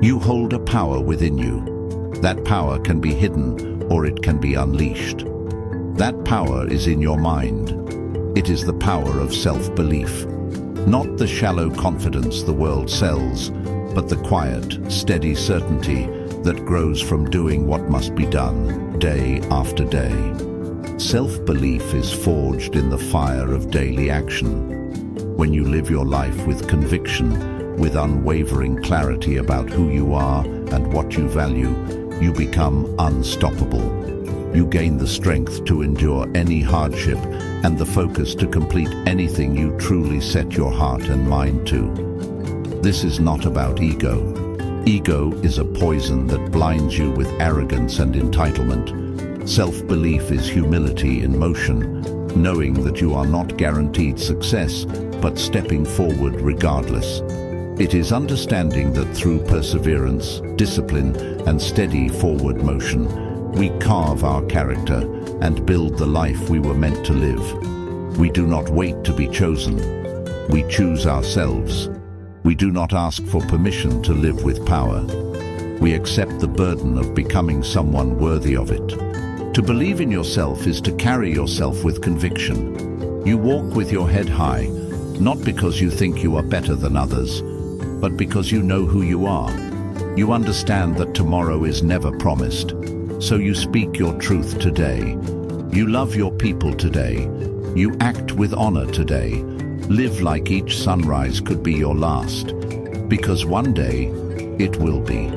You hold a power within you. That power can be hidden or it can be unleashed. That power is in your mind. It is the power of self-belief. Not the shallow confidence the world sells, but the quiet, steady certainty that grows from doing what must be done, day after day. Self-belief is forged in the fire of daily action. When you live your life with conviction, with unwavering clarity about who you are and what you value, you become unstoppable. You gain the strength to endure any hardship and the focus to complete anything you truly set your heart and mind to. This is not about ego. Ego is a poison that blinds you with arrogance and entitlement. Self-belief is humility in motion, knowing that you are not guaranteed success, but stepping forward regardless. It is understanding that through perseverance, discipline, and steady forward motion, we carve our character and build the life we were meant to live. We do not wait to be chosen. We choose ourselves. We do not ask for permission to live with power. We accept the burden of becoming someone worthy of it. To believe in yourself is to carry yourself with conviction. You walk with your head high, not because you think you are better than others, but because you know who you are. You understand that tomorrow is never promised, so you speak your truth today. You love your people today. You act with honor today. Live like each sunrise could be your last, because one day it will be.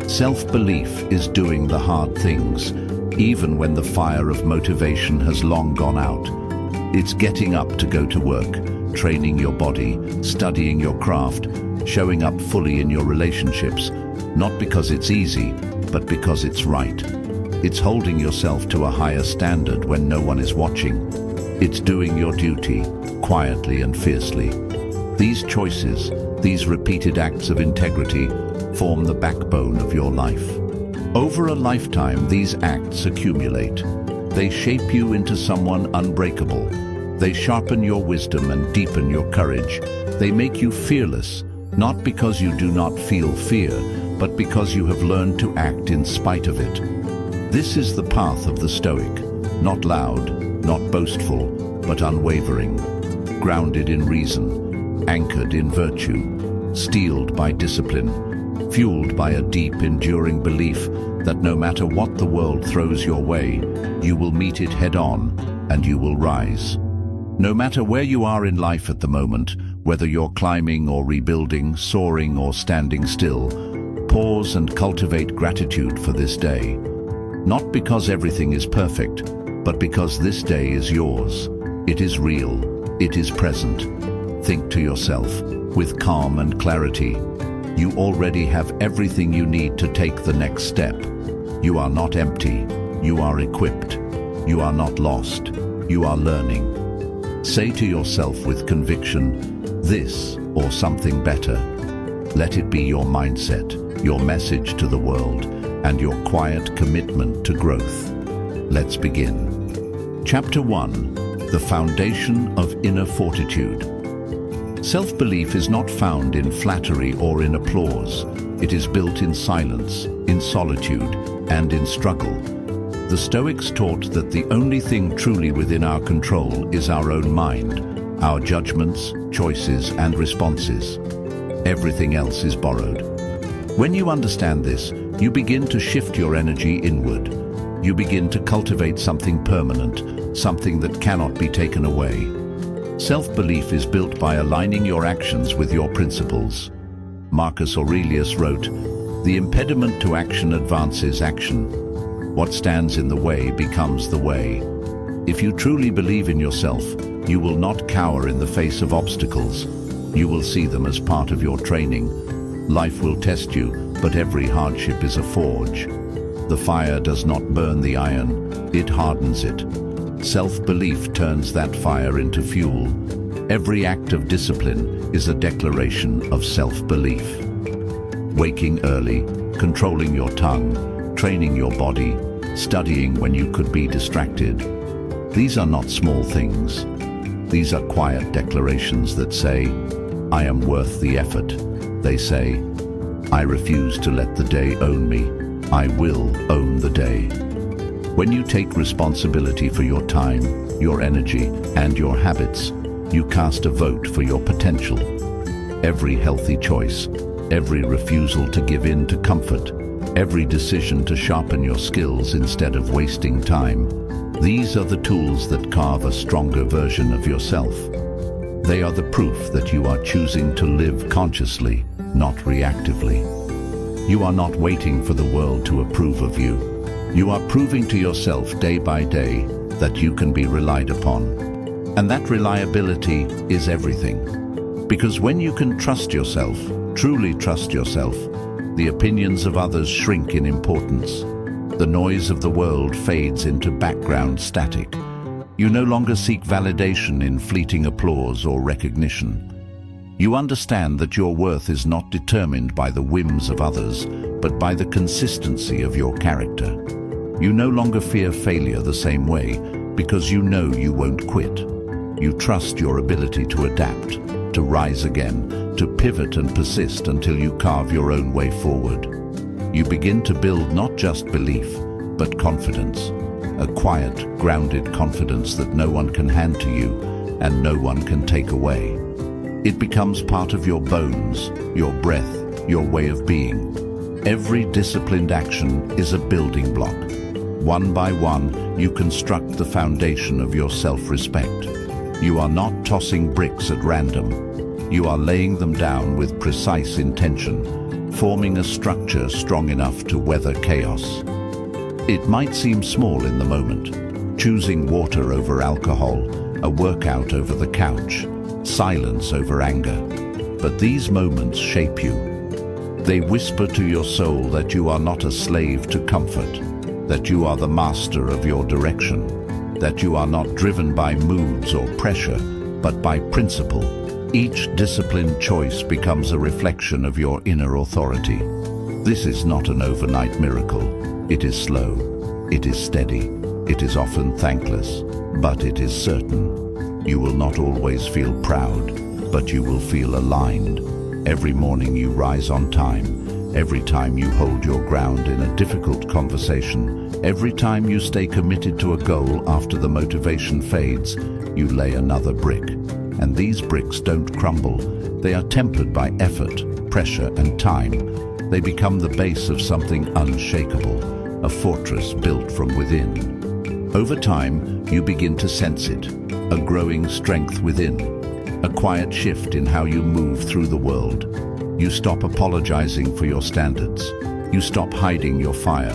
Self-belief is doing the hard things, even when the fire of motivation has long gone out. It's getting up to go to work, training your body, studying your craft, showing up fully in your relationships, not because it's easy, but because it's right. It's holding yourself to a higher standard when no one is watching. It's doing your duty, quietly and fiercely. These choices, these repeated acts of integrity, form the backbone of your life. Over a lifetime, these acts accumulate. They shape you into someone unbreakable. They sharpen your wisdom and deepen your courage. They make you fearless, not because you do not feel fear, but because you have learned to act in spite of it. This is the path of the Stoic, not loud, not boastful, but unwavering, grounded in reason, anchored in virtue, steeled by discipline, fueled by a deep, enduring belief that no matter what the world throws your way, you will meet it head-on and you will rise. No matter where you are in life at the moment, whether you're climbing or rebuilding, soaring or standing still, pause and cultivate gratitude for this day. Not because everything is perfect, but because this day is yours. It is real. It is present. Think to yourself, with calm and clarity, you already have everything you need to take the next step. You are not empty. You are equipped. You are not lost. You are learning. Say to yourself with conviction, this or something better. Let it be your mindset, your message to the world, and your quiet commitment to growth. Let's begin. Chapter 1. The Foundation of Inner Fortitude. Self-belief is not found in flattery or in applause. It is built in silence, in solitude, and in struggle. The Stoics taught that the only thing truly within our control is our own mind, our judgments, choices, and responses. Everything else is borrowed. When you understand this, you begin to shift your energy inward. You begin to cultivate something permanent, something that cannot be taken away. Self-belief is built by aligning your actions with your principles. Marcus Aurelius wrote, "The impediment to action advances action. What stands in the way becomes the way." If you truly believe in yourself, you will not cower in the face of obstacles. You will see them as part of your training. Life will test you, but every hardship is a forge. The fire does not burn the iron, it hardens it. Self-belief turns that fire into fuel. Every act of discipline is a declaration of self-belief. Waking early, controlling your tongue, training your body, studying when you could be distracted. These are not small things. These are quiet declarations that say, "I am worth the effort." They say, I refuse to let the day own me. I will own the day. When you take responsibility for your time, your energy, and your habits, you cast a vote for your potential. Every healthy choice, every refusal to give in to comfort, every decision to sharpen your skills instead of wasting time, these are the tools that carve a stronger version of yourself. They are the proof that you are choosing to live consciously, not reactively. You are not waiting for the world to approve of you. You are proving to yourself day by day that you can be relied upon. And that reliability is everything. Because when you can trust yourself, truly trust yourself, the opinions of others shrink in importance. The noise of the world fades into background static. You no longer seek validation in fleeting applause or recognition. You understand that your worth is not determined by the whims of others, but by the consistency of your character. You no longer fear failure the same way, because you know you won't quit. You trust your ability to adapt, to rise again, to pivot and persist until you carve your own way forward. You begin to build not just belief, but confidence. A quiet, grounded confidence that no one can hand to you and no one can take away. It becomes part of your bones, your breath, your way of being. Every disciplined action is a building block. One by one, you construct the foundation of your self-respect. You are not tossing bricks at random. You are laying them down with precise intention, forming a structure strong enough to weather chaos. It might seem small in the moment, choosing water over alcohol, a workout over the couch, silence over anger. But these moments shape you. They whisper to your soul that you are not a slave to comfort, that you are the master of your direction, that you are not driven by moods or pressure, but by principle. Each disciplined choice becomes a reflection of your inner authority. This is not an overnight miracle. It is slow, it is steady, it is often thankless, but it is certain. You will not always feel proud, but you will feel aligned. Every morning you rise on time. Every time you hold your ground in a difficult conversation, every time you stay committed to a goal after the motivation fades, you lay another brick. And these bricks don't crumble. They are tempered by effort, pressure, and time. They become the base of something unshakable, a fortress built from within. Over time, you begin to sense it, a growing strength within, a quiet shift in how you move through the world. You stop apologizing for your standards. You stop hiding your fire.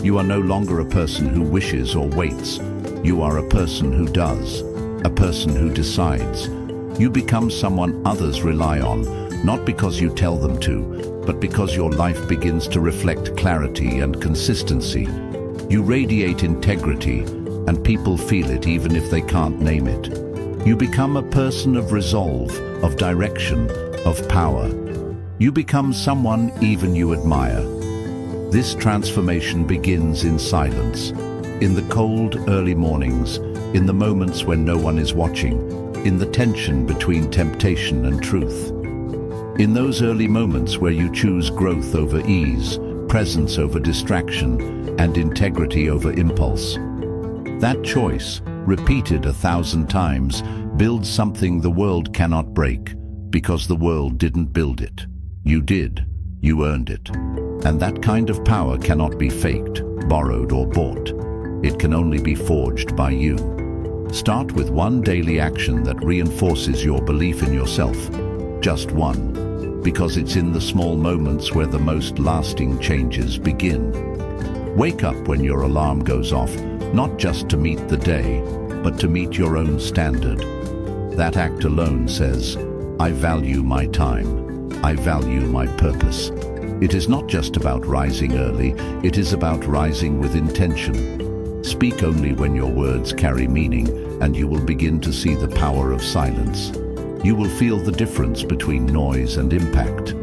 You are no longer a person who wishes or waits. You are a person who does, a person who decides. You become someone others rely on, not because you tell them to, but because your life begins to reflect clarity and consistency. You radiate integrity, and people feel it even if they can't name it. You become a person of resolve, of direction, of power. You become someone even you admire. This transformation begins in silence, in the cold, early mornings, in the moments when no one is watching, in the tension between temptation and truth. In those early moments where you choose growth over ease, presence over distraction, and integrity over impulse. That choice, repeated 1,000 times, builds something the world cannot break, because the world didn't build it. You did. You earned it. And that kind of power cannot be faked, borrowed, or bought. It can only be forged by you. Start with one daily action that reinforces your belief in yourself. Just one, because it's in the small moments where the most lasting changes begin. Wake up when your alarm goes off, not just to meet the day, but to meet your own standard. That act alone says, I value my time. I value my purpose. It is not just about rising early, it is about rising with intention. Speak only when your words carry meaning, and you will begin to see the power of silence. You will feel the difference between noise and impact.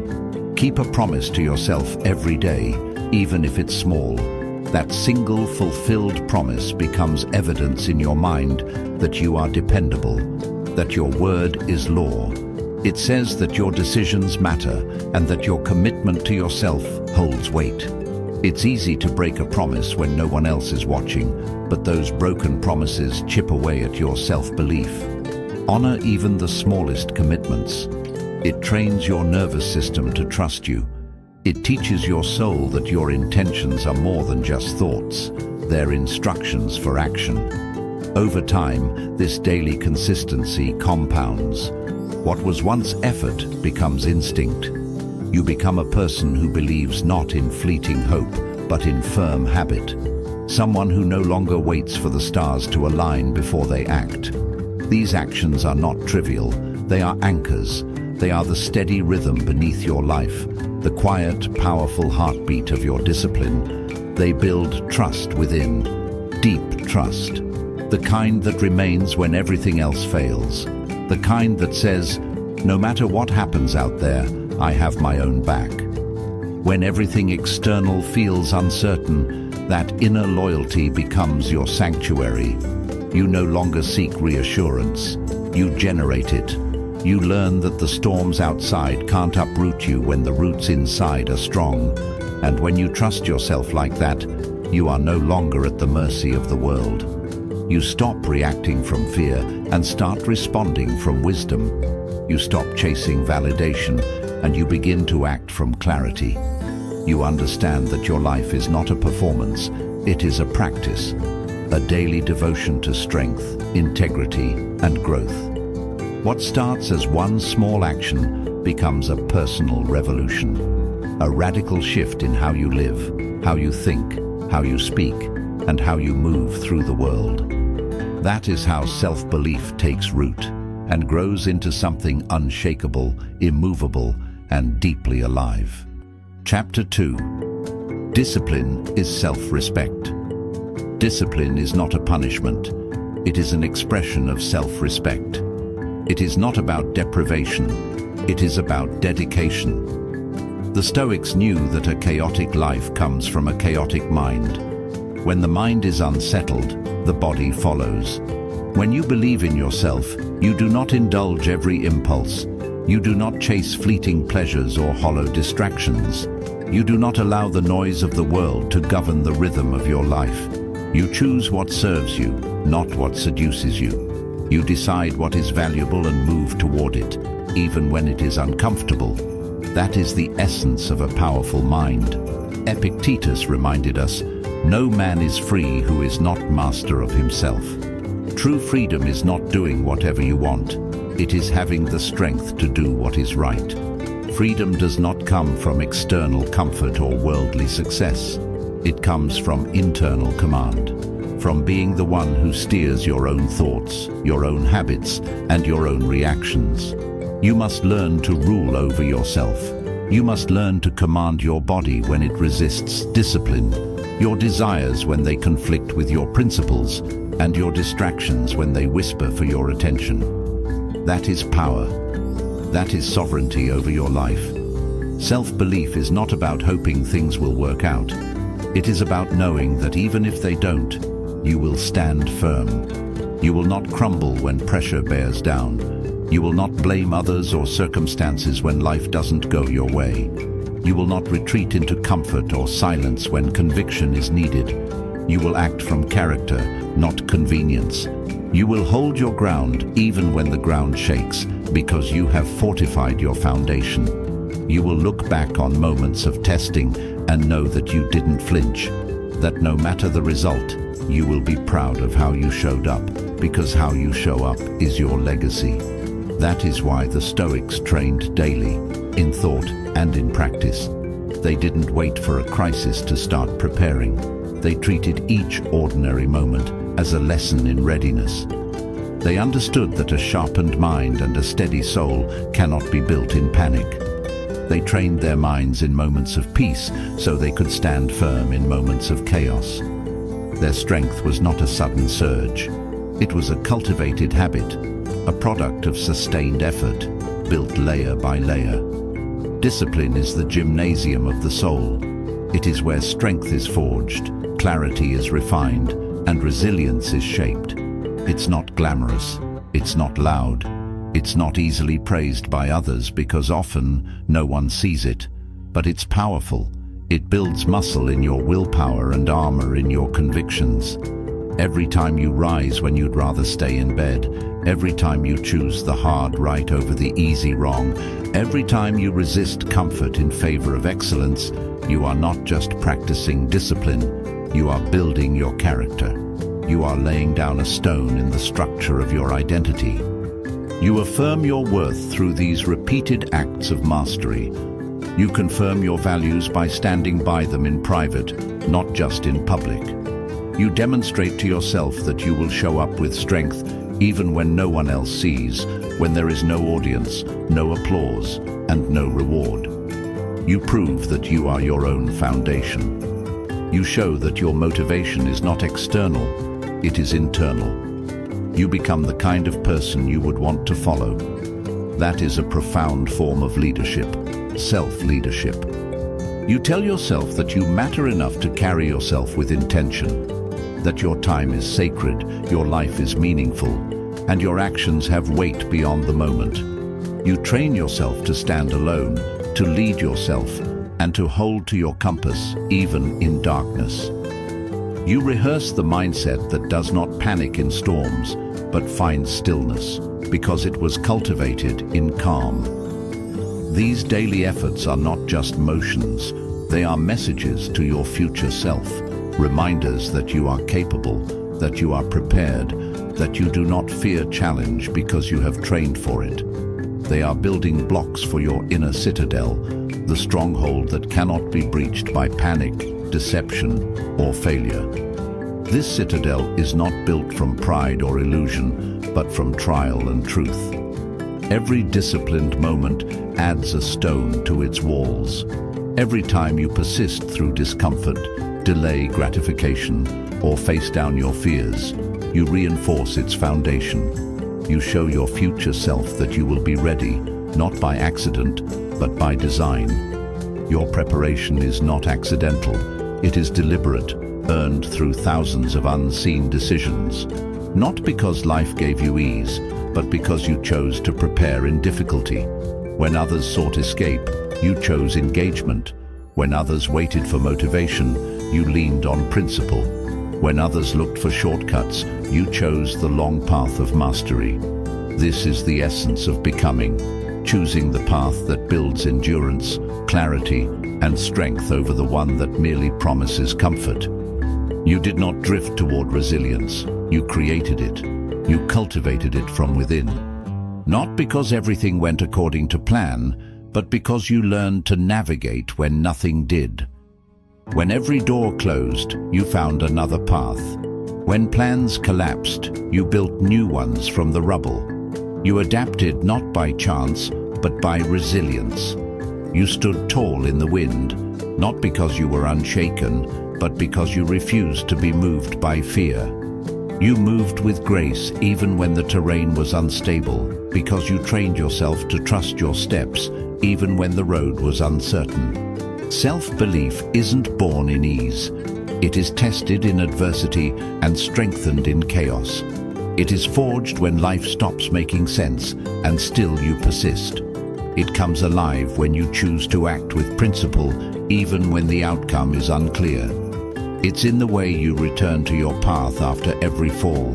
Keep a promise to yourself every day, even if it's small. That single fulfilled promise becomes evidence in your mind that you are dependable, that your word is law, It says that your decisions matter and that your commitment to yourself holds weight. It's easy to break a promise when no one else is watching, but those broken promises chip away at your self-belief. Honor even the smallest commitments. It trains your nervous system to trust you. It teaches your soul that your intentions are more than just thoughts. They're instructions for action. Over time, this daily consistency compounds. What was once effort becomes instinct. You become a person who believes not in fleeting hope, but in firm habit. Someone who no longer waits for the stars to align before they act. These actions are not trivial. They are anchors. They are the steady rhythm beneath your life, the quiet, powerful heartbeat of your discipline. They build trust within, deep trust. The kind that remains when everything else fails. The kind that says, no matter what happens out there, I have my own back. When everything external feels uncertain, that inner loyalty becomes your sanctuary. You no longer seek reassurance. You generate it. You learn that the storms outside can't uproot you when the roots inside are strong. And when you trust yourself like that, you are no longer at the mercy of the world. You stop reacting from fear and start responding from wisdom. You stop chasing validation and you begin to act from clarity. You understand that your life is not a performance, it is a practice, a daily devotion to strength, integrity, and growth. What starts as one small action becomes a personal revolution, a radical shift in how you live, how you think, how you speak, and how you move through the world. That is how self-belief takes root and grows into something unshakable, immovable, and deeply alive. Chapter 2. Discipline is self-respect. Discipline is not a punishment. It is an expression of self-respect. It is not about deprivation. It is about dedication. The Stoics knew that a chaotic life comes from a chaotic mind. When the mind is unsettled, the body follows. When you believe in yourself, you do not indulge every impulse. You do not chase fleeting pleasures or hollow distractions. You do not allow the noise of the world to govern the rhythm of your life. You choose what serves you, not what seduces you. You decide what is valuable and move toward it, even when it is uncomfortable. That is the essence of a powerful mind. Epictetus reminded us, no man is free who is not master of himself. True freedom is not doing whatever you want. It is having the strength to do what is right. Freedom does not come from external comfort or worldly success. It comes from internal command, from being the one who steers your own thoughts, your own habits, and your own reactions. You must learn to rule over yourself. You must learn to command your body when it resists discipline, your desires when they conflict with your principles, and your distractions when they whisper for your attention. That is power. That is sovereignty over your life. Self-belief is not about hoping things will work out. It is about knowing that even if they don't, you will stand firm. You will not crumble when pressure bears down. You will not blame others or circumstances when life doesn't go your way. You will not retreat into comfort or silence when conviction is needed. You will act from character, not convenience. You will hold your ground even when the ground shakes, because you have fortified your foundation. You will look back on moments of testing and know that you didn't flinch, that no matter the result, you will be proud of how you showed up, because how you show up is your legacy. That is why the Stoics trained daily, in thought and in practice. They didn't wait for a crisis to start preparing. They treated each ordinary moment as a lesson in readiness. They understood that a sharpened mind and a steady soul cannot be built in panic. They trained their minds in moments of peace so they could stand firm in moments of chaos. Their strength was not a sudden surge. It was a cultivated habit, a product of sustained effort, built layer by layer. Discipline is the gymnasium of the soul. It is where strength is forged, clarity is refined, and resilience is shaped. It's not glamorous, it's not loud, It's not easily praised by others because often no one sees it, but it's powerful. It builds muscle in your willpower and armor in your convictions. Every time you rise when you'd rather stay in bed, every time you choose the hard right over the easy wrong, every time you resist comfort in favor of excellence, you are not just practicing discipline, you are building your character. You are laying down a stone in the structure of your identity. You affirm your worth through these repeated acts of mastery. You confirm your values by standing by them in private, not just in public. You demonstrate to yourself that you will show up with strength even when no one else sees, when there is no audience, no applause, and no reward. You prove that you are your own foundation. You show that your motivation is not external, it is internal. You become the kind of person you would want to follow. That is a profound form of leadership, self-leadership. You tell yourself that you matter enough to carry yourself with intention, that your time is sacred, your life is meaningful, and your actions have weight beyond the moment. You train yourself to stand alone, to lead yourself, and to hold to your compass, even in darkness. You rehearse the mindset that does not panic in storms, but finds stillness, because it was cultivated in calm. These daily efforts are not just motions, they are messages to your future self, reminders that you are capable, that you are prepared, that you do not fear challenge because you have trained for it. They are building blocks for your inner citadel, the stronghold that cannot be breached by panic, deception, or failure. This citadel is not built from pride or illusion, but from trial and truth. Every disciplined moment adds a stone to its walls. Every time you persist through discomfort, delay gratification, or face down your fears, you reinforce its foundation. You show your future self that you will be ready, not by accident, but by design. Your preparation is not accidental, it is deliberate, earned through thousands of unseen decisions. Not because life gave you ease, but because you chose to prepare in difficulty. When others sought escape, you chose engagement. When others waited for motivation, you leaned on principle. When others looked for shortcuts, you chose the long path of mastery. This is the essence of becoming, choosing the path that builds endurance, clarity, and strength over the one that merely promises comfort. You did not drift toward resilience, you created it. You cultivated it from within. Not because everything went according to plan, but because you learned to navigate when nothing did. When every door closed, you found another path. When plans collapsed, you built new ones from the rubble. You adapted not by chance, but by resilience. You stood tall in the wind, not because you were unshaken, but because you refused to be moved by fear. You moved with grace even when the terrain was unstable, because you trained yourself to trust your steps even when the road was uncertain. Self-belief isn't born in ease. It is tested in adversity and strengthened in chaos. It is forged when life stops making sense, and still you persist. It comes alive when you choose to act with principle, even when the outcome is unclear. It's in the way you return to your path after every fall,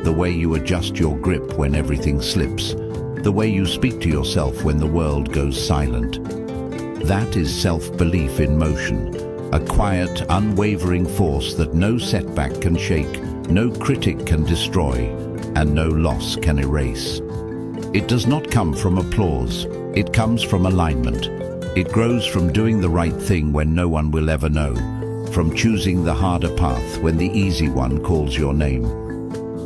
the way you adjust your grip when everything slips, the way you speak to yourself when the world goes silent. That is self-belief in motion, a quiet, unwavering force that no setback can shake, no critic can destroy, and no loss can erase. It does not come from applause, it comes from alignment. It grows from doing the right thing when no one will ever know, from choosing the harder path when the easy one calls your name.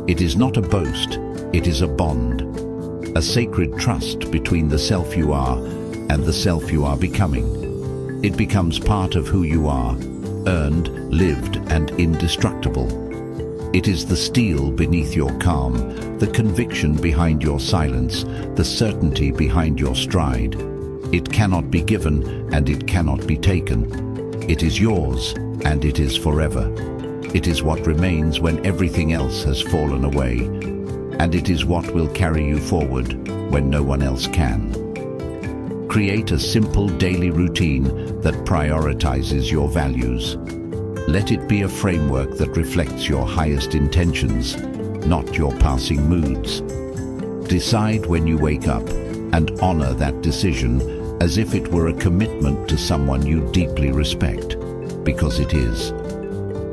It is not a boast, it is a bond, a sacred trust between the self you are and the self you are becoming. It becomes part of who you are, earned, lived, and indestructible. It is the steel beneath your calm, the conviction behind your silence, the certainty behind your stride. It cannot be given and it cannot be taken. It is yours and it is forever. It is what remains when everything else has fallen away. and it is what will carry you forward when no one else can. Create a simple daily routine that prioritizes your values. Let it be a framework that reflects your highest intentions, not your passing moods. Decide when you wake up and honor that decision as if it were a commitment to someone you deeply respect, because it is.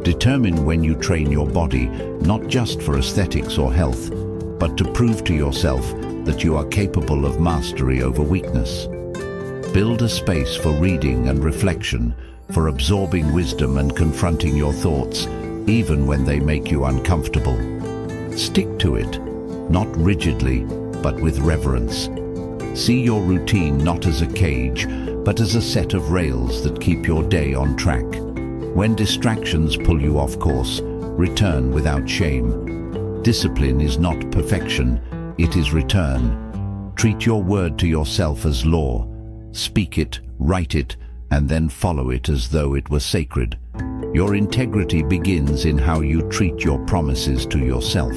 Determine when you train your body, not just for aesthetics or health, but to prove to yourself that you are capable of mastery over weakness. Build a space for reading and reflection, for absorbing wisdom and confronting your thoughts, even when they make you uncomfortable. Stick to it, not rigidly, but with reverence. See your routine not as a cage, but as a set of rails that keep your day on track. When distractions pull you off course, return without shame. Discipline is not perfection, it is return. Treat your word to yourself as law. Speak it, write it, and then follow it as though it were sacred. Your integrity begins in how you treat your promises to yourself.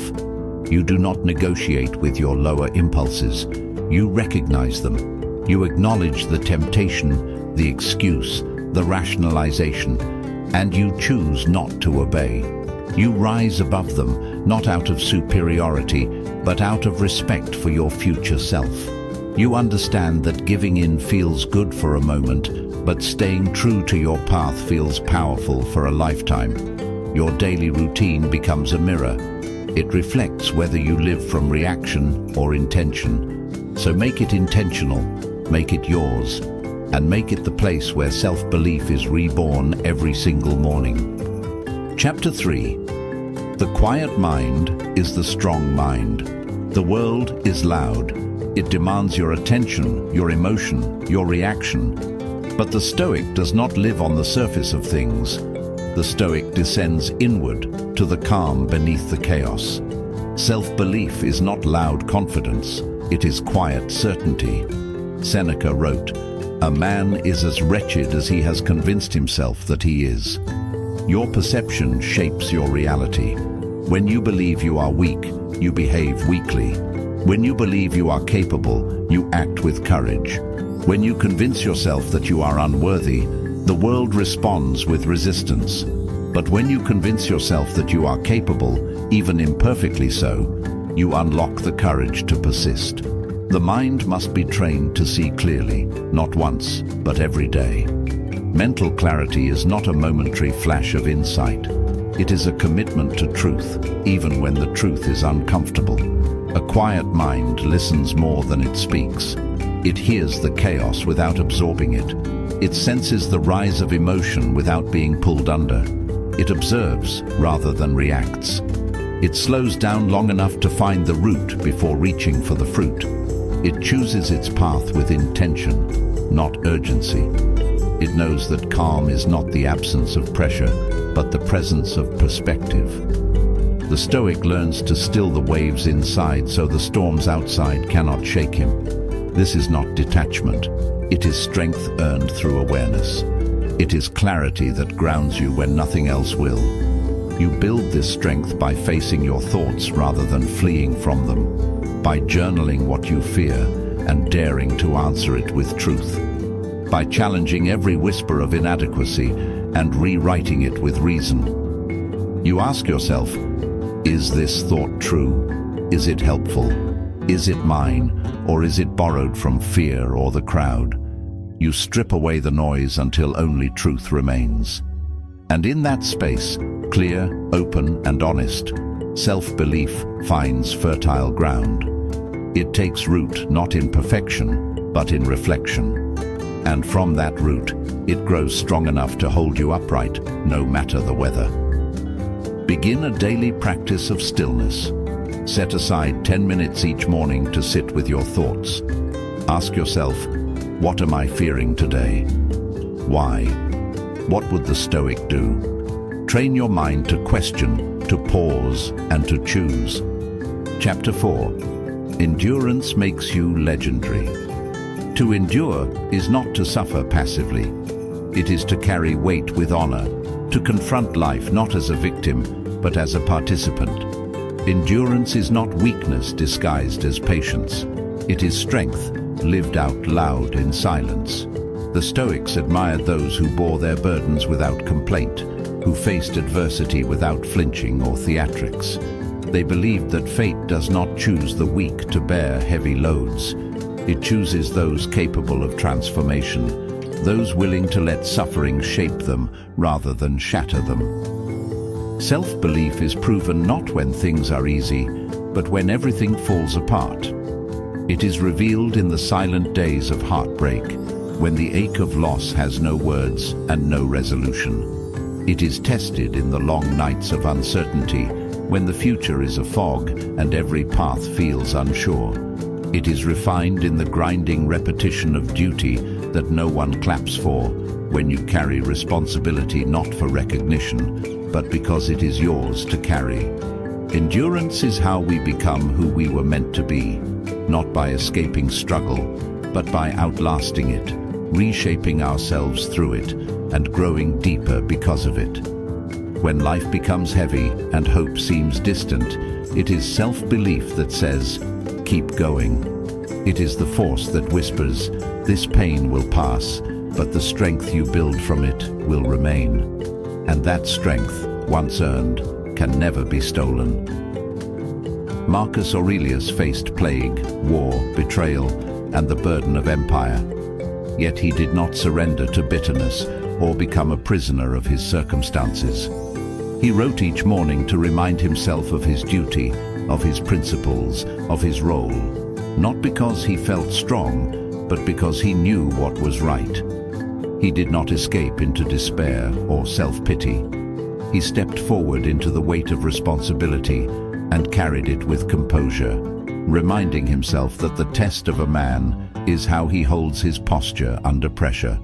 You do not negotiate with your lower impulses. You recognize them. You acknowledge the temptation, the excuse, the rationalization, and you choose not to obey. You rise above them, not out of superiority, but out of respect for your future self. You understand that giving in feels good for a moment, but staying true to your path feels powerful for a lifetime. Your daily routine becomes a mirror. It reflects whether you live from reaction or intention. So make it intentional, make it yours, and make it the place where self-belief is reborn every single morning. Chapter 3. The quiet mind is the strong mind. The world is loud. It demands your attention, your emotion, your reaction. But the Stoic does not live on the surface of things. The Stoic descends inward to the calm beneath the chaos. Self-belief is not loud confidence, it is quiet certainty. Seneca wrote, "A man is as wretched as he has convinced himself that he is." Your perception shapes your reality. When you believe you are weak, you behave weakly. When you believe you are capable, you act with courage. When you convince yourself that you are unworthy, the world responds with resistance. But when you convince yourself that you are capable, even imperfectly so, you unlock the courage to persist. The mind must be trained to see clearly, not once, but every day. Mental clarity is not a momentary flash of insight. It is a commitment to truth, even when the truth is uncomfortable. A quiet mind listens more than it speaks. It hears the chaos without absorbing it. It senses the rise of emotion without being pulled under. It observes rather than reacts. It slows down long enough to find the root before reaching for the fruit. It chooses its path with intention, not urgency. It knows that calm is not the absence of pressure, but the presence of perspective. The Stoic learns to still the waves inside so the storms outside cannot shake him. This is not detachment. It is strength earned through awareness. It is clarity that grounds you when nothing else will. You build this strength by facing your thoughts rather than fleeing from them, by journaling what you fear and daring to answer it with truth, by challenging every whisper of inadequacy and rewriting it with reason. You ask yourself, is this thought true? Is it helpful? Is it mine, or is it borrowed from fear or the crowd? You strip away the noise until only truth remains. And in that space, clear, open, and honest, self-belief finds fertile ground. It takes root not in perfection, but in reflection. And from that root, it grows strong enough to hold you upright, no matter the weather. Begin a daily practice of stillness. Set aside 10 minutes each morning to sit with your thoughts. Ask yourself, what am I fearing today? Why? What would the Stoic do? Train your mind to question, to pause, and to choose. Chapter 4. Endurance makes you legendary. To endure is not to suffer passively. It is to carry weight with honor, to confront life not as a victim, but as a participant. Endurance is not weakness disguised as patience. It is strength, lived out loud in silence. The Stoics admired those who bore their burdens without complaint, who faced adversity without flinching or theatrics. They believed that fate does not choose the weak to bear heavy loads. It chooses those capable of transformation, those willing to let suffering shape them rather than shatter them. Self-belief is proven not when things are easy, but when everything falls apart. It is revealed in the silent days of heartbreak, when the ache of loss has no words and no resolution. It is tested in the long nights of uncertainty, when the future is a fog and every path feels unsure. It is refined in the grinding repetition of duty that no one claps for, when you carry responsibility not for recognition, but because it is yours to carry. Endurance is how we become who we were meant to be, not by escaping struggle, but by outlasting it, reshaping ourselves through it, and growing deeper because of it. When life becomes heavy and hope seems distant, it is self-belief that says, "Keep going." It is the force that whispers, "This pain will pass, but the strength you build from it will remain." And that strength, once earned, can never be stolen. Marcus Aurelius faced plague, war, betrayal, and the burden of empire. Yet he did not surrender to bitterness or become a prisoner of his circumstances. He wrote each morning to remind himself of his duty, of his principles, of his role, not because he felt strong, but because he knew what was right. He did not escape into despair or self-pity. He stepped forward into the weight of responsibility and carried it with composure, reminding himself that the test of a man is how he holds his posture under pressure.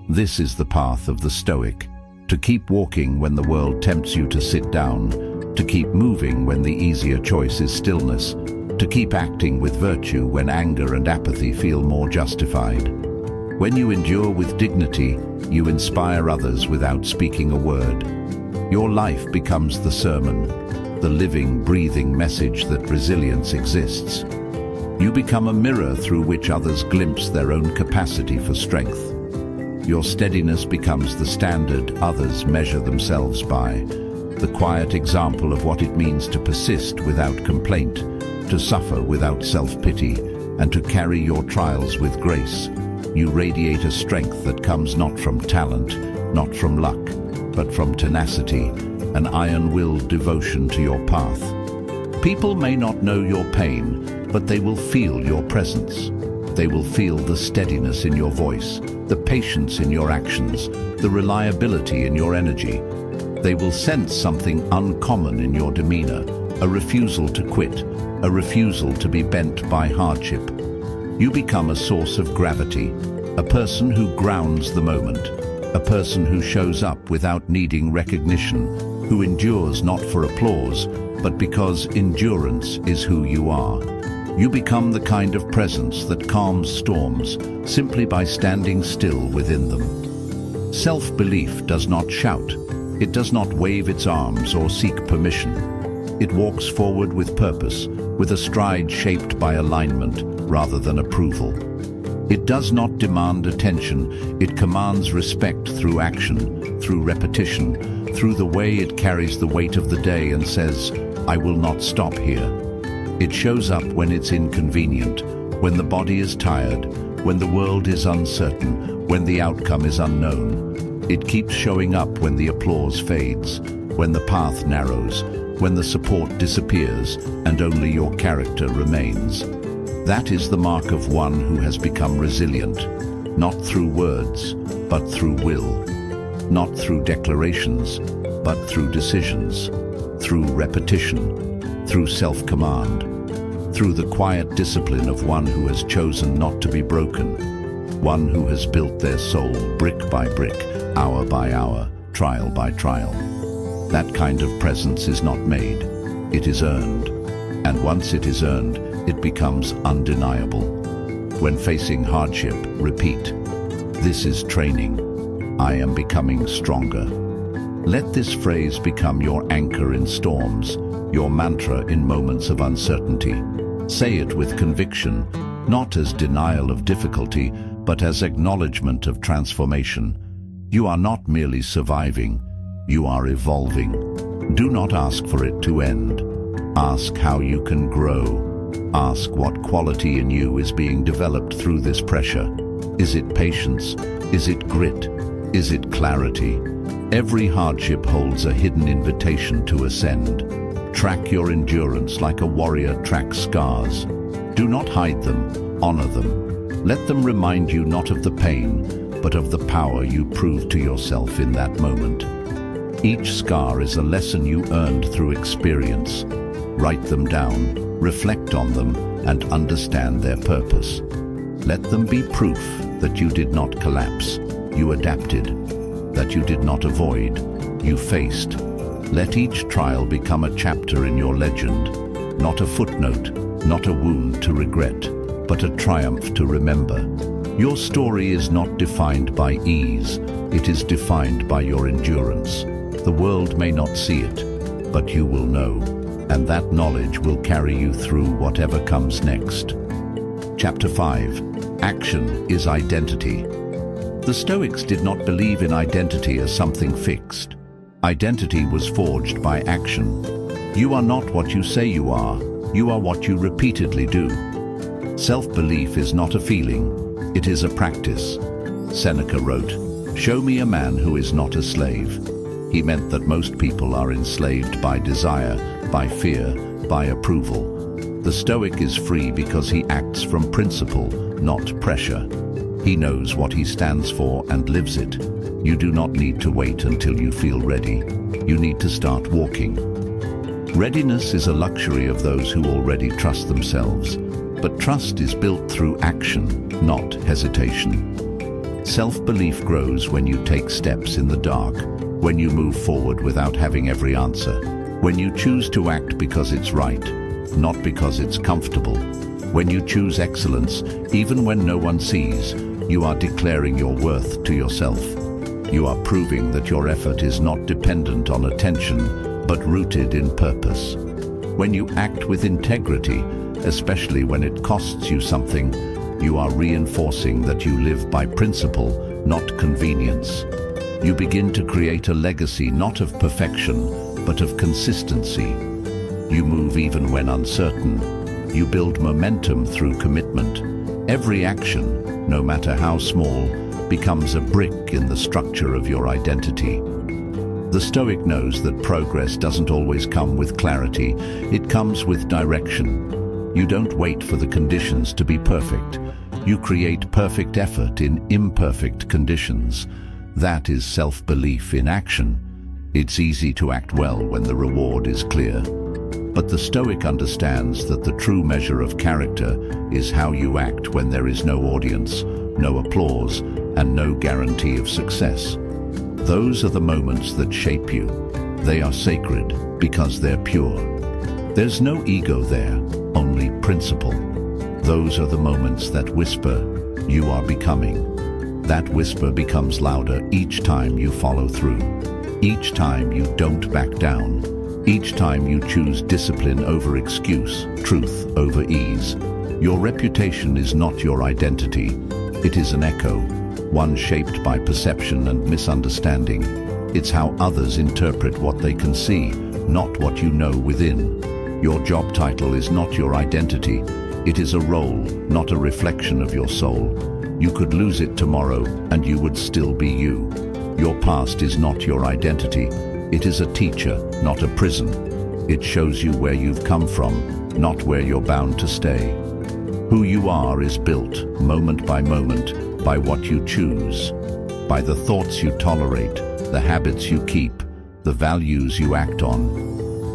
This is the path of the Stoic: to keep walking when the world tempts you to sit down, to keep moving when the easier choice is stillness, to keep acting with virtue when anger and apathy feel more justified. When you endure with dignity, you inspire others without speaking a word. Your life becomes the sermon, the living, breathing message that resilience exists. You become a mirror through which others glimpse their own capacity for strength. Your steadiness becomes the standard others measure themselves by, the quiet example of what it means to persist without complaint, to suffer without self-pity, and to carry your trials with grace. You radiate a strength that comes not from talent, not from luck, but from tenacity, an iron-willed devotion to your path. People may not know your pain, but they will feel your presence. They will feel the steadiness in your voice, the patience in your actions, the reliability in your energy. They will sense something uncommon in your demeanor, a refusal to quit, a refusal to be bent by hardship. You become a source of gravity, a person who grounds the moment, a person who shows up without needing recognition, who endures not for applause, but because endurance is who you are. You become the kind of presence that calms storms simply by standing still within them. Self-belief does not shout. It does not wave its arms or seek permission. It walks forward with purpose, with a stride shaped by alignment rather than approval. It does not demand attention. It commands respect through action, through repetition, through the way it carries the weight of the day and says, "I will not stop here." It shows up when it's inconvenient, when the body is tired, when the world is uncertain, when the outcome is unknown. It keeps showing up when the applause fades, when the path narrows, when the support disappears, and only your character remains. That is the mark of one who has become resilient, not through words, but through will, not through declarations, but through decisions, through repetition, through self-command, through the quiet discipline of one who has chosen not to be broken, one who has built their soul brick by brick, hour by hour, trial by trial. That kind of presence is not made, it is earned. And once it is earned, it becomes undeniable. When facing hardship, repeat, "This is training. I am becoming stronger." Let this phrase become your anchor in storms, your mantra in moments of uncertainty. Say it with conviction, not as denial of difficulty, but as acknowledgement of transformation. You are not merely surviving, you are evolving. Do not ask for it to end. Ask how you can grow. Ask what quality in you is being developed through this pressure. Is it patience? Is it grit? Is it clarity? Every hardship holds a hidden invitation to ascend. Track your endurance like a warrior tracks scars. Do not hide them, honor them. Let them remind you not of the pain, but of the power you proved to yourself in that moment. Each scar is a lesson you earned through experience. Write them down, reflect on them, and understand their purpose. Let them be proof that you did not collapse, you adapted, that you did not avoid, you faced. Let each trial become a chapter in your legend, not a footnote, not a wound to regret, but a triumph to remember. Your story is not defined by ease, it is defined by your endurance. The world may not see it, but you will know, and that knowledge will carry you through whatever comes next. Chapter 5. Action is identity. The Stoics did not believe in identity as something fixed. Identity was forged by action. You are not what you say you are what you repeatedly do. Self-belief is not a feeling, it is a practice. Seneca wrote, "Show me a man who is not a slave." He meant that most people are enslaved by desire, by fear, by approval. The Stoic is free because he acts from principle, not pressure. He knows what he stands for and lives it. You do not need to wait until you feel ready. You need to start walking. Readiness is a luxury of those who already trust themselves, but trust is built through action, not hesitation. Self-belief grows when you take steps in the dark, when you move forward without having every answer, when you choose to act because it's right, not because it's comfortable. When you choose excellence, even when no one sees, you are declaring your worth to yourself. You are proving that your effort is not dependent on attention, but rooted in purpose. When you act with integrity, especially when it costs you something, you are reinforcing that you live by principle, not convenience. You begin to create a legacy not of perfection, but of consistency. You move even when uncertain. You build momentum through commitment. Every action, no matter how small, becomes a brick in the structure of your identity. The Stoic knows that progress doesn't always come with clarity, it comes with direction. You don't wait for the conditions to be perfect. You create perfect effort in imperfect conditions. That is self-belief in action. It's easy to act well when the reward is clear. But the Stoic understands that the true measure of character is how you act when there is no audience, no applause, and no guarantee of success. Those are the moments that shape you. They are sacred because they're pure. There's no ego there, only principle. Those are the moments that whisper, "You are becoming." That whisper becomes louder each time you follow through. Each time you don't back down. Each time you choose discipline over excuse, truth over ease. Your reputation is not your identity. It is an echo, one shaped by perception and misunderstanding. It's how others interpret what they can see, not what you know within. Your job title is not your identity. It is a role, not a reflection of your soul. You could lose it tomorrow and you would still be you. Your past is not your identity. It is a teacher, not a prison. It shows you where you've come from, not where you're bound to stay. Who you are is built, moment by moment, by what you choose, by the thoughts you tolerate, the habits you keep, the values you act on.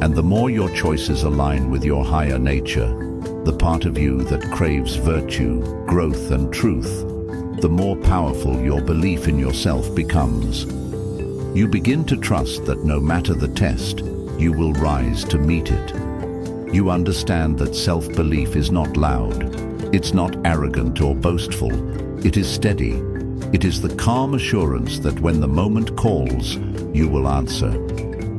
And the more your choices align with your higher nature, the part of you that craves virtue, growth, and truth, the more powerful your belief in yourself becomes. You begin to trust that no matter the test, you will rise to meet it. You understand that self-belief is not loud. It's not arrogant or boastful. It is steady. It is the calm assurance that when the moment calls, you will answer.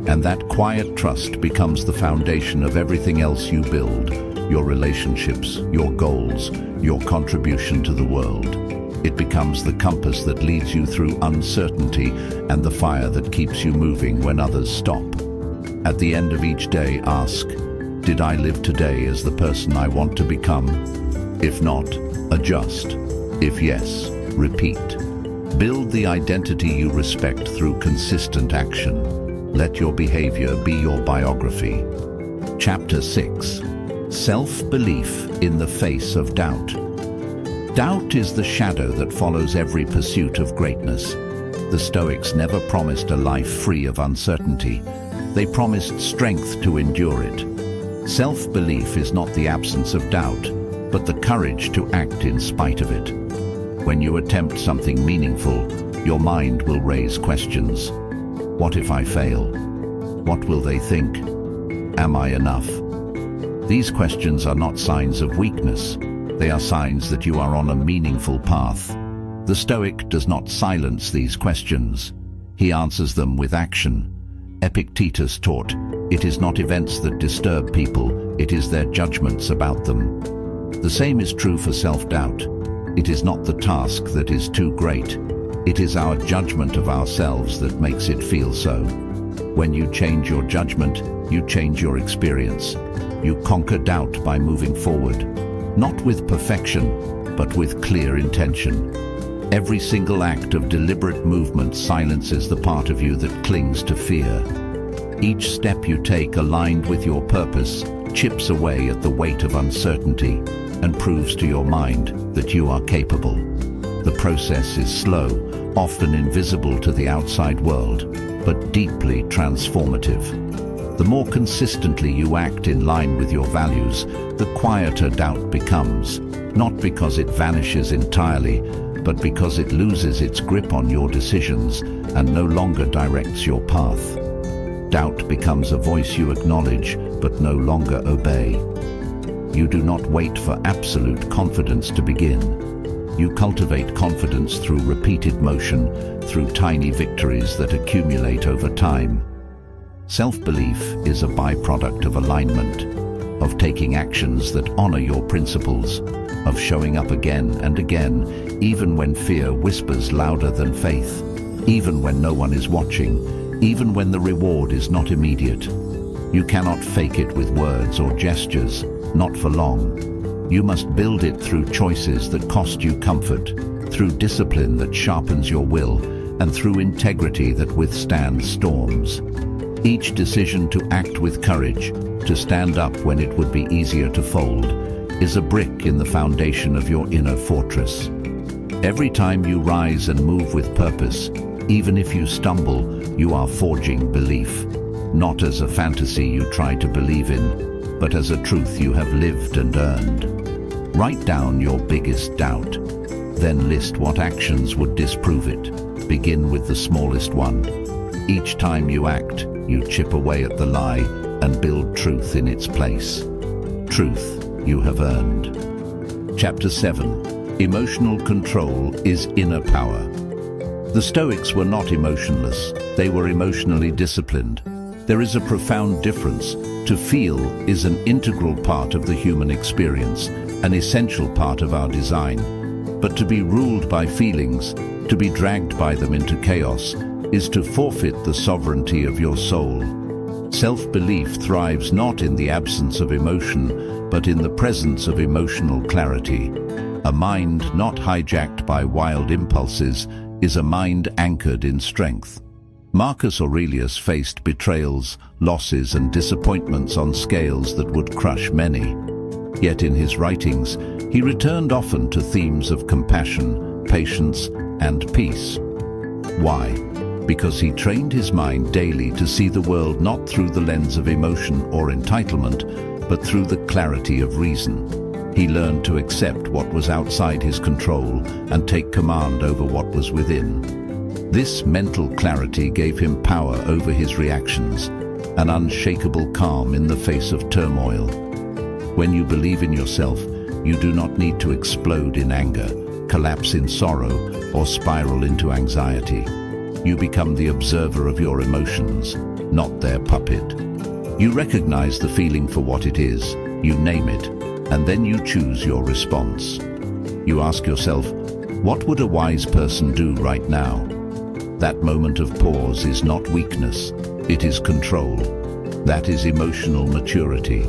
And that quiet trust becomes the foundation of everything else you build, your relationships, your goals, your contribution to the world. It becomes the compass that leads you through uncertainty and the fire that keeps you moving when others stop. At the end of each day, ask, did I live today as the person I want to become? If not, adjust. If yes, repeat. Build the identity you respect through consistent action. Let your behavior be your biography. Chapter 6. Self-belief in the face of doubt. Doubt is the shadow that follows every pursuit of greatness. The Stoics never promised a life free of uncertainty. They promised strength to endure it. Self-belief is not the absence of doubt, but the courage to act in spite of it. When you attempt something meaningful, your mind will raise questions. What if I fail? What will they think? Am I enough? These questions are not signs of weakness. They are signs that you are on a meaningful path. The Stoic does not silence these questions. He answers them with action. Epictetus taught, it is not events that disturb people, it is their judgments about them. The same is true for self-doubt. It is not the task that is too great. It is our judgment of ourselves that makes it feel so. When you change your judgment, you change your experience. You conquer doubt by moving forward. Not with perfection, but with clear intention. Every single act of deliberate movement silences the part of you that clings to fear. Each step you take aligned with your purpose chips away at the weight of uncertainty and proves to your mind that you are capable. The process is slow, often invisible to the outside world, but deeply transformative. The more consistently you act in line with your values, the quieter doubt becomes, not because it vanishes entirely, but because it loses its grip on your decisions and no longer directs your path. Doubt becomes a voice you acknowledge, but no longer obey. You do not wait for absolute confidence to begin. You cultivate confidence through repeated motion, through tiny victories that accumulate over time. Self-belief is a byproduct of alignment, of taking actions that honor your principles, of showing up again and again, even when fear whispers louder than faith, even when no one is watching, even when the reward is not immediate. You cannot fake it with words or gestures, not for long. You must build it through choices that cost you comfort, through discipline that sharpens your will, and through integrity that withstands storms. Each decision to act with courage, to stand up when it would be easier to fold, is a brick in the foundation of your inner fortress. Every time you rise and move with purpose, even if you stumble, you are forging belief, not as a fantasy you try to believe in, but as a truth you have lived and earned. Write down your biggest doubt, then list what actions would disprove it. Begin with the smallest one. Each time you act, you chip away at the lie and build truth in its place. Truth you have earned. Chapter 7. Emotional control is inner power. The Stoics were not emotionless, they were emotionally disciplined. There is a profound difference. To feel is an integral part of the human experience, an essential part of our design. But to be ruled by feelings, to be dragged by them into chaos, is to forfeit the sovereignty of your soul. Self-belief thrives not in the absence of emotion, but in the presence of emotional clarity. A mind not hijacked by wild impulses is a mind anchored in strength. Marcus Aurelius faced betrayals, losses, and disappointments on scales that would crush many. Yet in his writings, he returned often to themes of compassion, patience, and peace. Why? Because he trained his mind daily to see the world not through the lens of emotion or entitlement, but through the clarity of reason. He learned to accept what was outside his control and take command over what was within. This mental clarity gave him power over his reactions, an unshakable calm in the face of turmoil. When you believe in yourself, you do not need to explode in anger, collapse in sorrow, or spiral into anxiety. You become the observer of your emotions, not their puppet. You recognize the feeling for what it is, you name it, and then you choose your response. You ask yourself, what would a wise person do right now? That moment of pause is not weakness, it is control. That is emotional maturity.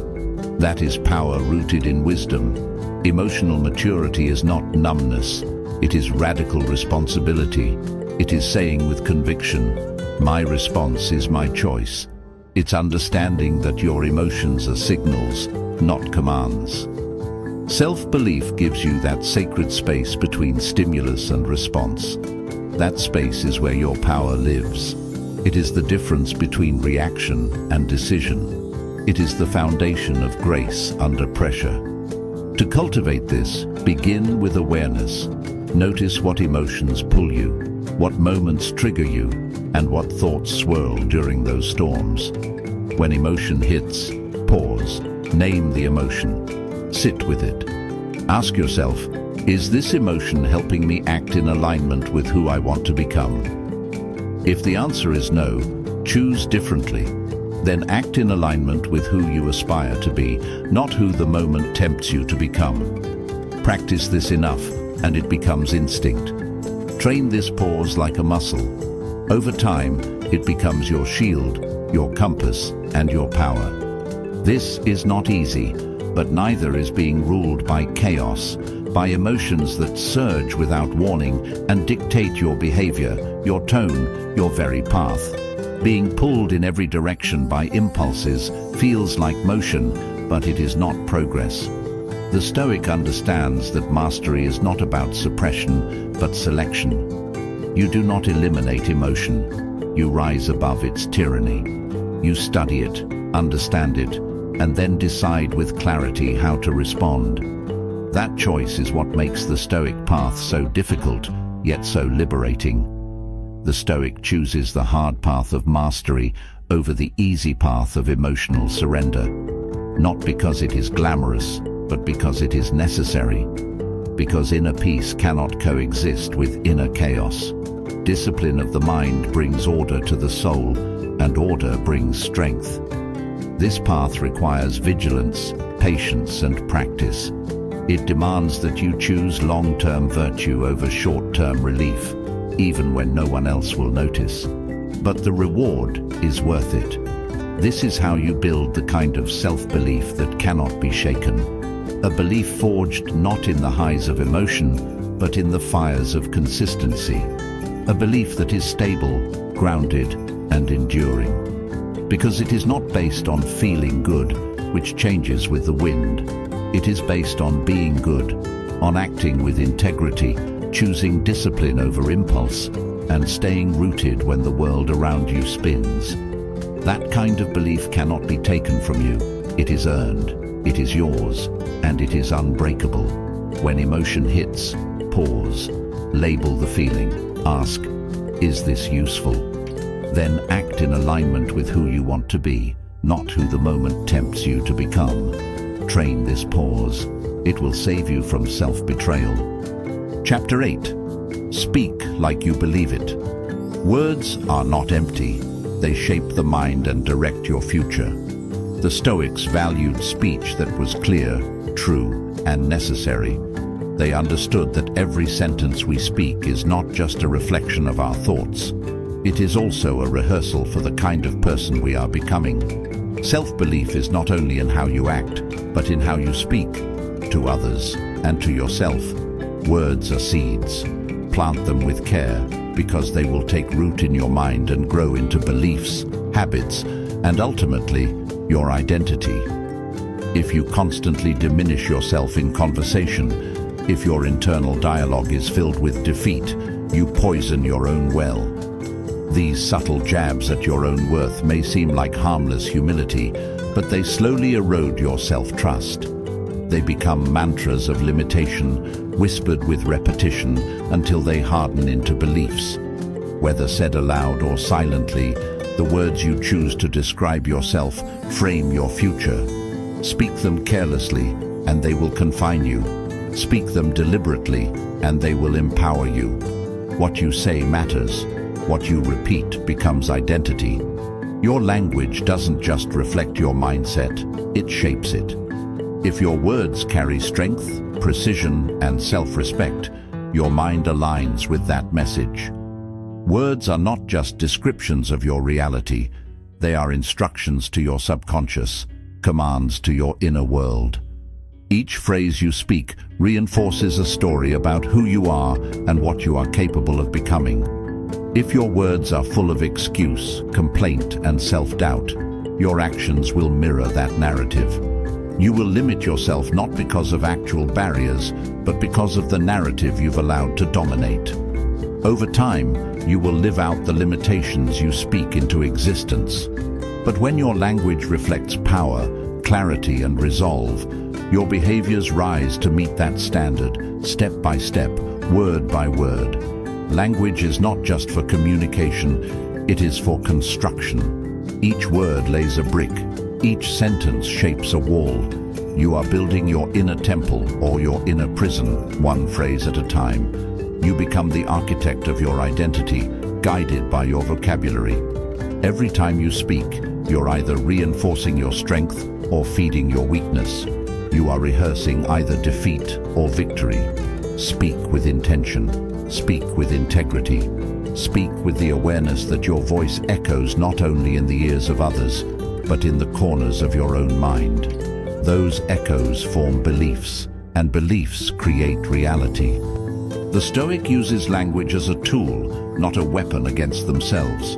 That is power rooted in wisdom. Emotional maturity is not numbness, it is radical responsibility. It is saying with conviction, my response is my choice. It's understanding that your emotions are signals, not commands. Self-belief gives you that sacred space between stimulus and response. That space is where your power lives. It is the difference between reaction and decision. It is the foundation of grace under pressure. To cultivate this, begin with awareness. Notice what emotions pull you, what moments trigger you, and what thoughts swirl during those storms. When emotion hits, pause, name the emotion, sit with it. Ask yourself, is this emotion helping me act in alignment with who I want to become? If the answer is no, choose differently. Then act in alignment with who you aspire to be, not who the moment tempts you to become. Practice this enough, and it becomes instinct. Train this pause like a muscle. Over time, it becomes your shield, your compass, and your power. This is not easy, but neither is being ruled by chaos, by emotions that surge without warning and dictate your behavior, your tone, your very path. Being pulled in every direction by impulses feels like motion, but it is not progress. The Stoic understands that mastery is not about suppression, but selection. You do not eliminate emotion. You rise above its tyranny. You study it, understand it, and then decide with clarity how to respond. That choice is what makes the Stoic path so difficult, yet so liberating. The Stoic chooses the hard path of mastery over the easy path of emotional surrender. Not because it is glamorous, but because it is necessary. Because inner peace cannot coexist with inner chaos. Discipline of the mind brings order to the soul, and order brings strength. This path requires vigilance, patience, and practice. It demands that you choose long-term virtue over short-term relief, even when no one else will notice. But the reward is worth it. This is how you build the kind of self-belief that cannot be shaken. A belief forged not in the highs of emotion, but in the fires of consistency. A belief that is stable, grounded, and enduring. Because it is not based on feeling good, which changes with the wind. It is based on being good, on acting with integrity, choosing discipline over impulse, and staying rooted when the world around you spins. That kind of belief cannot be taken from you. It is earned, it is yours, and it is unbreakable. When emotion hits, pause, label the feeling, ask, is this useful? Then act in alignment with who you want to be, not who the moment tempts you to become. Train this pause. It will save you from self-betrayal. Chapter 8. Speak like you believe it. Words are not empty. They shape the mind and direct your future. The Stoics valued speech that was clear, true, and necessary. They understood that every sentence we speak is not just a reflection of our thoughts. It is also a rehearsal for the kind of person we are becoming. Self-belief is not only in how you act, but in how you speak, to others and to yourself. Words are seeds. Plant them with care, because they will take root in your mind and grow into beliefs, habits, and ultimately, your identity. If you constantly diminish yourself in conversation, if your internal dialogue is filled with defeat, you poison your own well. These subtle jabs at your own worth may seem like harmless humility, but they slowly erode your self-trust. They become mantras of limitation, whispered with repetition until they harden into beliefs. Whether said aloud or silently, the words you choose to describe yourself frame your future. Speak them carelessly, and they will confine you. Speak them deliberately, and they will empower you. What you say matters. What you repeat becomes identity. Your language doesn't just reflect your mindset, it shapes it. If your words carry strength, precision, and self-respect, your mind aligns with that message. Words are not just descriptions of your reality, they are instructions to your subconscious, commands to your inner world. Each phrase you speak reinforces a story about who you are and what you are capable of becoming. If your words are full of excuse, complaint, and self-doubt, your actions will mirror that narrative. You will limit yourself not because of actual barriers, but because of the narrative you've allowed to dominate. Over time, you will live out the limitations you speak into existence. But when your language reflects power, clarity, and resolve, your behaviors rise to meet that standard, step by step, word by word. Language is not just for communication, it is for construction. Each word lays a brick, each sentence shapes a wall. You are building your inner temple or your inner prison, one phrase at a time. You become the architect of your identity, guided by your vocabulary. Every time you speak, you're either reinforcing your strength or feeding your weakness. You are rehearsing either defeat or victory. Speak with intention. Speak with integrity. Speak with the awareness that your voice echoes not only in the ears of others, but in the corners of your own mind. Those echoes form beliefs, and beliefs create reality. The Stoic uses language as a tool, not a weapon against themselves.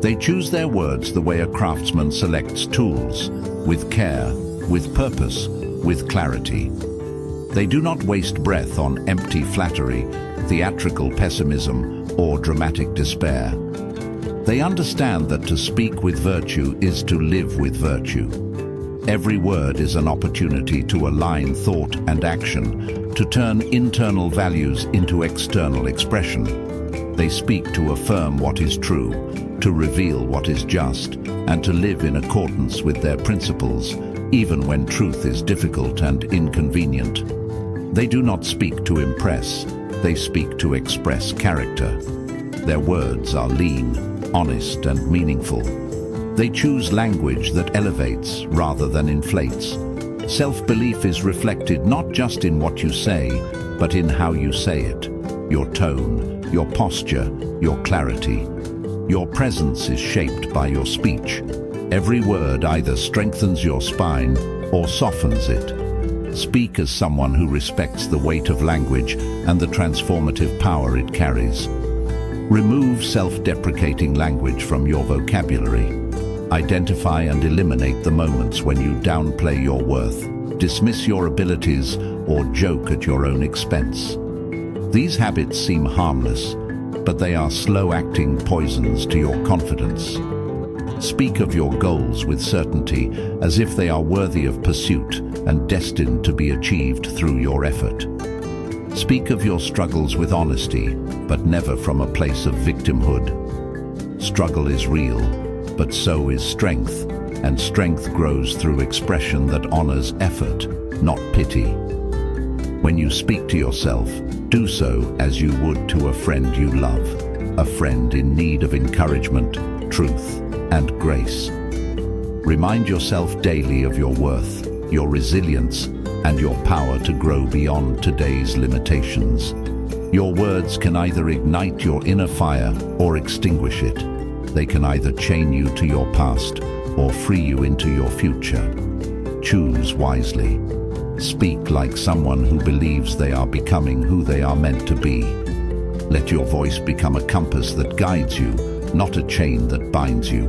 They choose their words the way a craftsman selects tools, with care, with purpose, with clarity. They do not waste breath on empty flattery, theatrical pessimism, or dramatic despair. They understand that to speak with virtue is to live with virtue. Every word is an opportunity to align thought and action, to turn internal values into external expression. They speak to affirm what is true, to reveal what is just, and to live in accordance with their principles, even when truth is difficult and inconvenient. They do not speak to impress, they speak to express character. Their words are lean, honest, and meaningful. They choose language that elevates rather than inflates. Self-belief is reflected not just in what you say, but in how you say it. Your tone, your posture, your clarity. Your presence is shaped by your speech. Every word either strengthens your spine or softens it. Speak as someone who respects the weight of language and the transformative power it carries. Remove self-deprecating language from your vocabulary. Identify and eliminate the moments when you downplay your worth, dismiss your abilities, or joke at your own expense. These habits seem harmless, but they are slow-acting poisons to your confidence. Speak of your goals with certainty, as if they are worthy of pursuit and destined to be achieved through your effort. Speak of your struggles with honesty, but never from a place of victimhood. Struggle is real, but so is strength, and strength grows through expression that honors effort, not pity. When you speak to yourself, do so as you would to a friend you love, a friend in need of encouragement, truth, and grace. Remind yourself daily of your worth, your resilience, and your power to grow beyond today's limitations. Your words can either ignite your inner fire or extinguish it. They can either chain you to your past or free you into your future. Choose wisely. Speak like someone who believes they are becoming who they are meant to be. Let your voice become a compass that guides you, not a chain that binds you.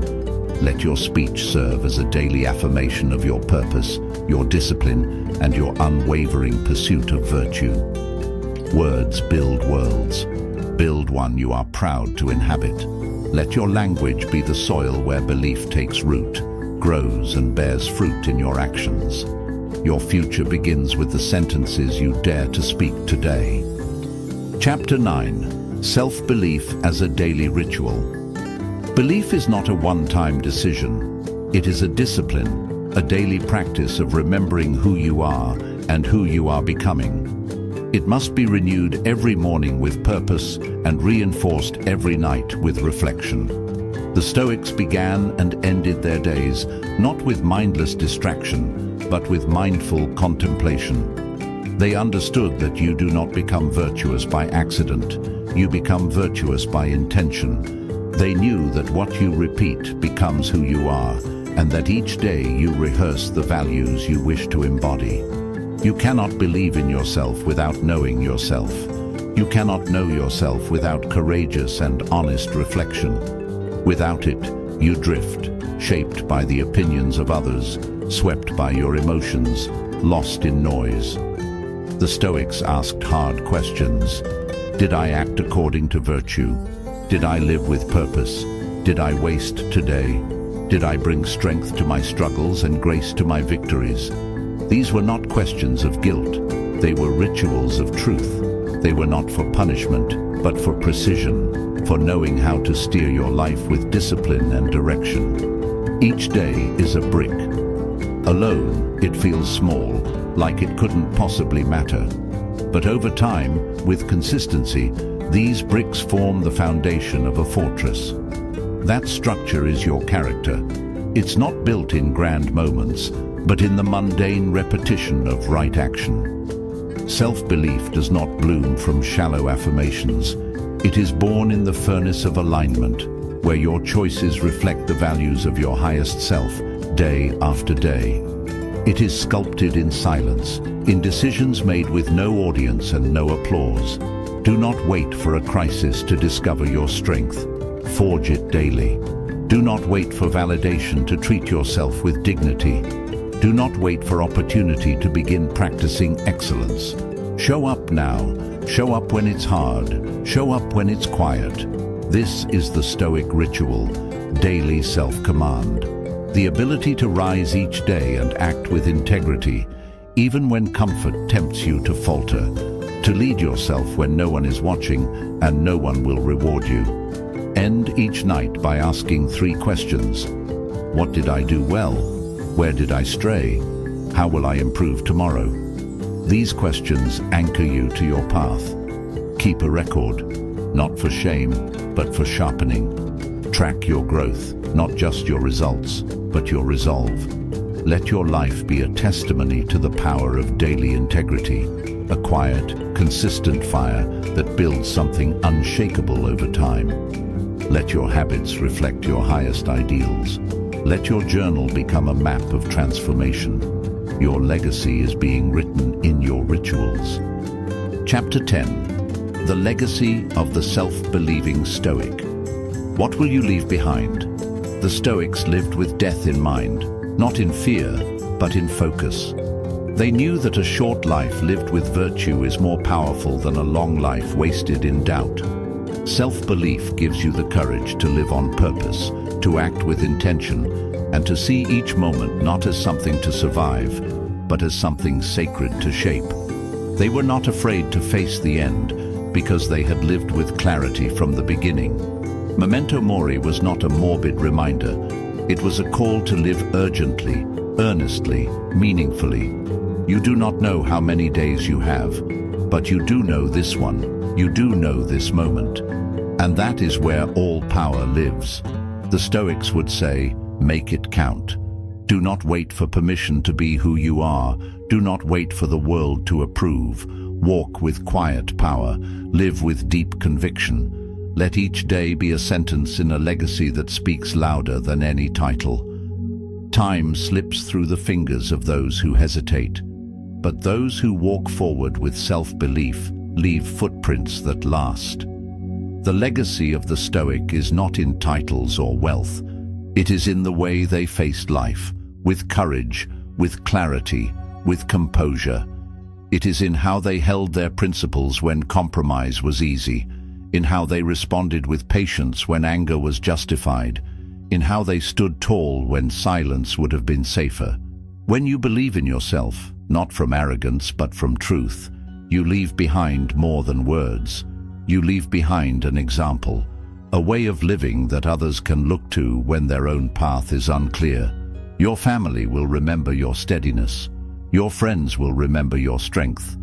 Let your speech serve as a daily affirmation of your purpose, your discipline, and your unwavering pursuit of virtue. Words build worlds. Build one you are proud to inhabit. Let your language be the soil where belief takes root, grows, and bears fruit in your actions. Your future begins with the sentences you dare to speak today. Chapter 9. Self-belief as a daily ritual. Belief is not a one-time decision. It is a discipline, a daily practice of remembering who you are and who you are becoming. It must be renewed every morning with purpose and reinforced every night with reflection. The Stoics began and ended their days not with mindless distraction, but with mindful contemplation. They understood that you do not become virtuous by accident, you become virtuous by intention. They knew that what you repeat becomes who you are, and that each day you rehearse the values you wish to embody. You cannot believe in yourself without knowing yourself. You cannot know yourself without courageous and honest reflection. Without it, you drift, shaped by the opinions of others, swept by your emotions, lost in noise. The Stoics asked hard questions. Did I act according to virtue? Did I live with purpose? Did I waste today? Did I bring strength to my struggles and grace to my victories? These were not questions of guilt. They were rituals of truth. They were not for punishment, but for precision, for knowing how to steer your life with discipline and direction. Each day is a brick. Alone, it feels small, like it couldn't possibly matter. But over time, with consistency, these bricks form the foundation of a fortress. That structure is your character. It's not built in grand moments, but in the mundane repetition of right action. Self-belief does not bloom from shallow affirmations. It is born in the furnace of alignment, where your choices reflect the values of your highest self, day after day. It is sculpted in silence, in decisions made with no audience and no applause. Do not wait for a crisis to discover your strength. Forge it daily. Do not wait for validation to treat yourself with dignity. Do not wait for opportunity to begin practicing excellence. Show up now. Show up when it's hard. Show up when it's quiet. This is the Stoic ritual, daily self-command. The ability to rise each day and act with integrity, even when comfort tempts you to falter. To lead yourself when no one is watching and no one will reward you. End each night by asking 3 questions. What did I do well? Where did I stray? How will I improve tomorrow? These questions anchor you to your path. Keep a record, not for shame, but for sharpening. Track your growth, not just your results, but your resolve. Let your life be a testimony to the power of daily integrity, a quiet, consistent fire that builds something unshakable over time. Let your habits reflect your highest ideals. Let your journal become a map of transformation. Your legacy is being written in your rituals. Chapter 10. The Legacy of the Self-Believing Stoic. What will you leave behind? The Stoics lived with death in mind, not in fear, but in focus. They knew that a short life lived with virtue is more powerful than a long life wasted in doubt. Self-belief gives you the courage to live on purpose, to act with intention, and to see each moment not as something to survive, but as something sacred to shape. They were not afraid to face the end, because they had lived with clarity from the beginning. Memento Mori was not a morbid reminder. It was a call to live urgently, earnestly, meaningfully. You do not know how many days you have, but you do know this one. You do know this moment. And that is where all power lives. The Stoics would say, make it count. Do not wait for permission to be who you are. Do not wait for the world to approve. Walk with quiet power. Live with deep conviction. Let each day be a sentence in a legacy that speaks louder than any title. Time slips through the fingers of those who hesitate. But those who walk forward with self-belief leave footprints that last. The legacy of the Stoic is not in titles or wealth. It is in the way they faced life, with courage, with clarity, with composure. It is in how they held their principles when compromise was easy, in how they responded with patience when anger was justified, in how they stood tall when silence would have been safer. When you believe in yourself, not from arrogance but from truth, you leave behind more than words. You leave behind an example, a way of living that others can look to when their own path is unclear. Your family will remember your steadiness. Your friends will remember your strength.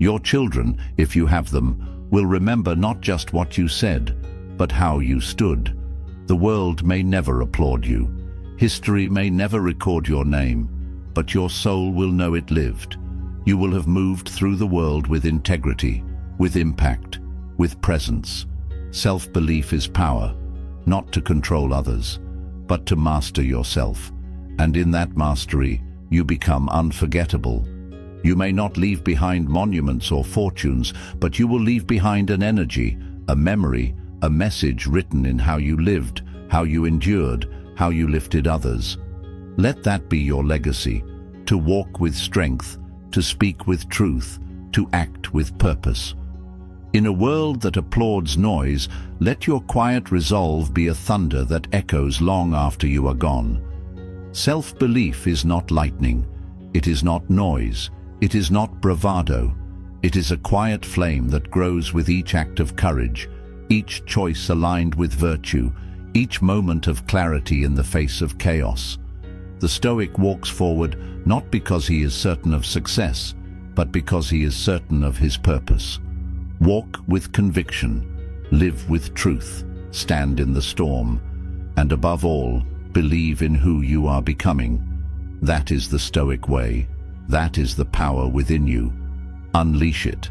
Your children, if you have them, will remember not just what you said, but how you stood. The world may never applaud you. History may never record your name, but your soul will know it lived. You will have moved through the world with integrity, with impact, with presence. Self-belief is power, not to control others, but to master yourself. And in that mastery, you become unforgettable. You may not leave behind monuments or fortunes, but you will leave behind an energy, a memory, a message written in how you lived, how you endured, how you lifted others. Let that be your legacy, to walk with strength, to speak with truth, to act with purpose. In a world that applauds noise, let your quiet resolve be a thunder that echoes long after you are gone. Self-belief is not lightning, it is not noise, it is not bravado. It is a quiet flame that grows with each act of courage, each choice aligned with virtue, each moment of clarity in the face of chaos. The Stoic walks forward not because he is certain of success, but because he is certain of his purpose. Walk with conviction, live with truth, stand in the storm, and above all, believe in who you are becoming. That is the Stoic way. That is the power within you. Unleash it.